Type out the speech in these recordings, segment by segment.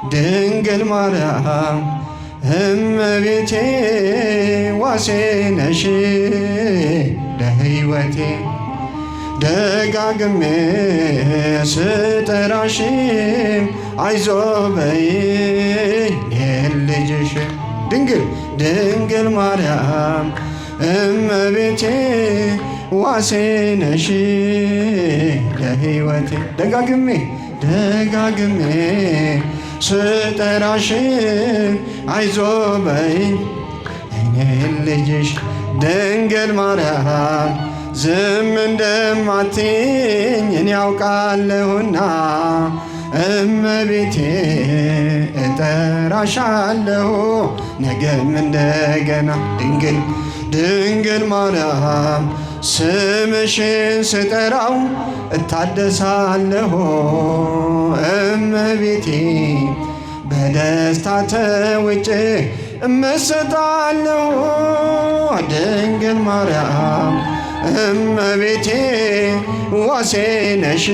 ድንግል ማርያም እመቤቴ ዋሴ ነሽ ለሕይወቴ ደጋግሜ ስጠራሽ አይዞ በይኝ ልጅሽ ድንግል ማርያም እመቤቴ ዋሴ ነሽ ለሕይወቴ ደጋግሜ ስጠራሽ አይዞ በይኝ እኔን ልጅሽ ድንግል ማርያም ዝም እንደማትይኝ እኔ ያውቃለሁና እመቤቴ እጠራሻለሁ ነገም እንደገና ድንግል ማርያም ስምሽን ስጠራው እታደሳለሁ እመቤቴ በደስታ ተውጬ እመሰጣለሁ ድንግል ማርያም እመቤቴ ዋሴ ነሽ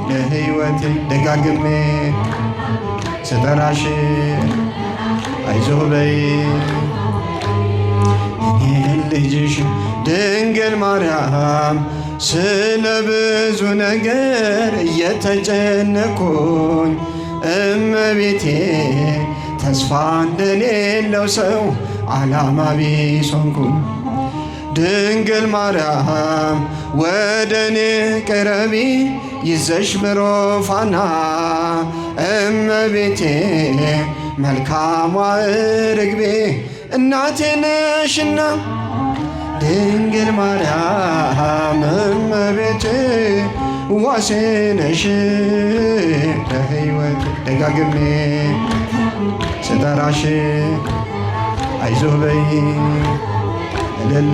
ለሕይወቴ ደጋግሜ ስጠራሽ አይዞህ በይ እኔን ልጅሽ ድንግል ማርያም ስለ ብዙ ነገር እየተጨነኩኝ እመቤቴ ተስፋ እንደሌለው ሰው ዓላማ ቢስ ሆንኩኝ ድንግል ማርያም ወደኔ ቅረቢ ይዘሽ ብሮፋና እመቤቴ መልካሟ ርግቤ እናቴ ነሽና ድንግል ማርያም እመቤቴ ዋሴ ነሽ ለሕይወቴ ደጋግሜ ስጠራሽ አይዞህ በይ እልል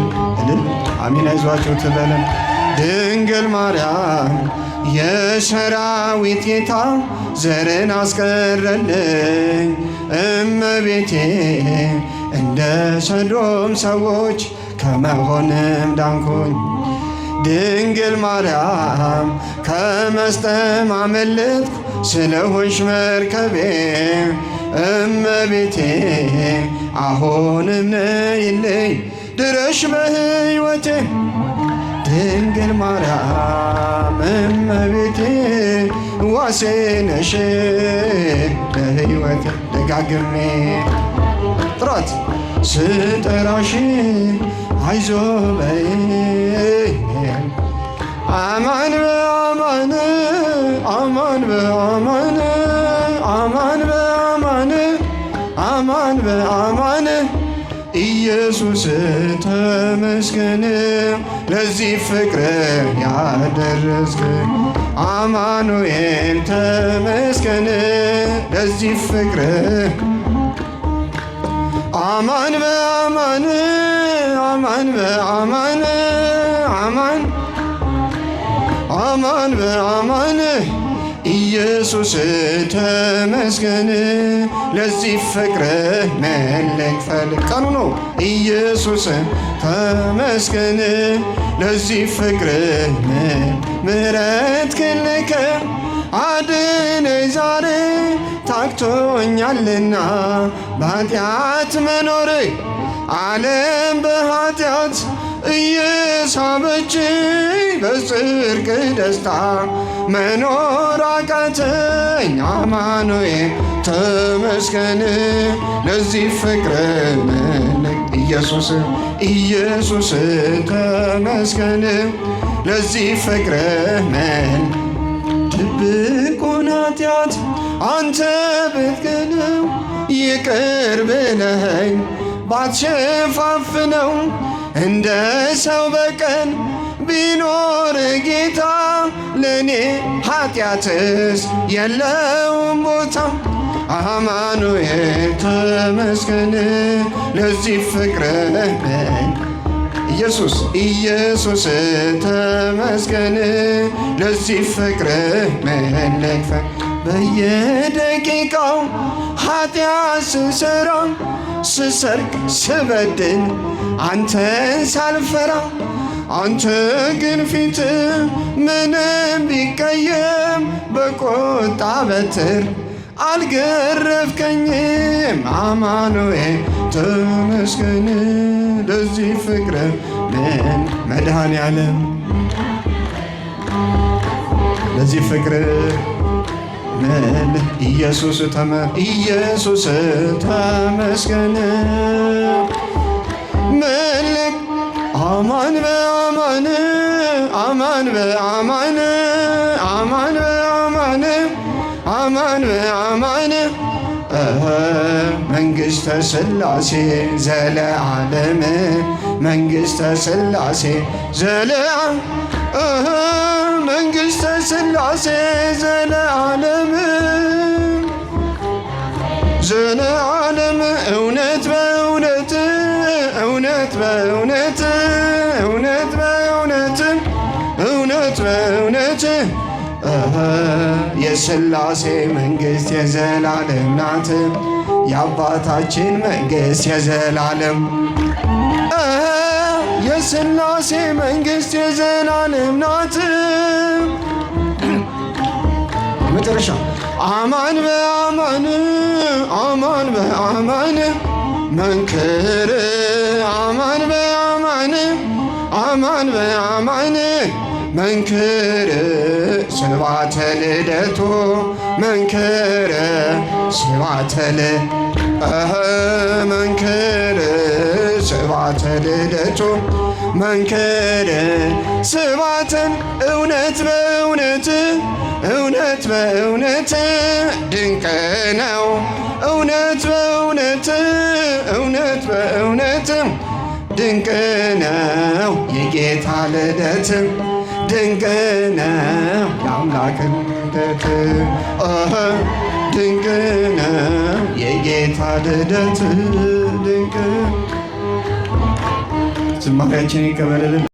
አሚን አይዟችሁ ትበለን ድንግል ማርያም የሰራዊት ጌታ ዘርን አስቀረልኝ እመቤቴ እንደ ሰዶም ሰዎች ከመሆንም ዳንኩኝ ድንግል ማርያም ከመስጠም አመለጥኩ ስለሆንሽ መርከቤ እመቤቴ አሁንም ነይልኝ ድረሽ በሕይወቴ ድንግል ማርያም እመቤቴ ዋሴ ነሽ ለሕይወቴ ደጋግሜ ጥራት ስጠራሽ አይዞ በይ አማን በአማን አማን በአማን አማን በአማን አማን በአማን ኢየሱስ ተመስገን ለዚህ ፍቅር ያደረስክ አማኑኤል ተመስገን ለዚህ ፍቅር አማን በአማን አማን በአማን አማን አማን በአማን ኢየሱስ ተመስገን ለዚህ ፍቅር መለክፈል ቀኑ ነው ኢየሱስ ተመስገን ለዚህ ፍቅር ምሕረት ክልከ አድነኝ ዛሬ ታክቶኛልና በኃጢአት መኖር ዓለም በኃጢአት እየሳበችኝ በጽድቅ ደስታ መኖር አቃተኝ አማኑኤል ተመስገን ለዚህ ፍቅር መልክ ኢየሱስ ተመስገን ለዚህ ፍቅር መልክ ድብቁን ኃጢአት አንተ ብትክደው ይቅር ብለኸኝ ባትሸፋፍነው እንደ ሰው በቀን ቢኖር ጌታ ለእኔ ኃጢአትስ የለውም ቦታ አማኑኤል ተመስገን ለዚህ ፍቅር ኢየሱስ ተመስገን ለዚህ ፍቅር መለክፈል በየደቂቃው ኃጢአት ስሰራ ስሰርቅ ስበድል አንተን ሳልፈራ አንተ ግን ፊት ምንም ቢቀየም በቁጣ በትር አልገረፍከኝም አማኑኤል ተመስገን። ለዚህ ፍቅር ምን መድኃኔዓለም ለዚህ ፍቅር ምን ኢየሱስ ተመስገን። ምልክ አማን በአማን አማን በአማን አማን በአማን አማን በአማን መንግሥተ ሥላሴ ዘለዓለም መንግሥተ ሥላሴ መንግሥተ ሥላሴ ዘለዓለም ዘለዓለም እውነት በእውነት እውነት በእውነት እውነት በእውነት እውነት በእውነት የሥላሴ መንግሥት የዘላለም ናት። የአባታችን መንግሥት የዘላለም የሥላሴ መንግሥት የዘላለም ናት። መጨረሻ አማን በአማን አማን በአማን መንክር አማን በአማን አማን በአማን መንክር ስብሐተ ልደቱ መንክር ስብሐተ መንክር ስብሐተ ልደቱ መንክር ስብሐትን እውነት በእውነት እውነት በእውነት ድንቅ ነው እውነት በእውነት እውነት በእውነት ድንቅ ነው የጌታ ልደት ድንቅ ነው የአምላክ ልደት ድንቅ ነው የጌታ ልደት ድንቅ ዝማሬያችን ይቀበልልን።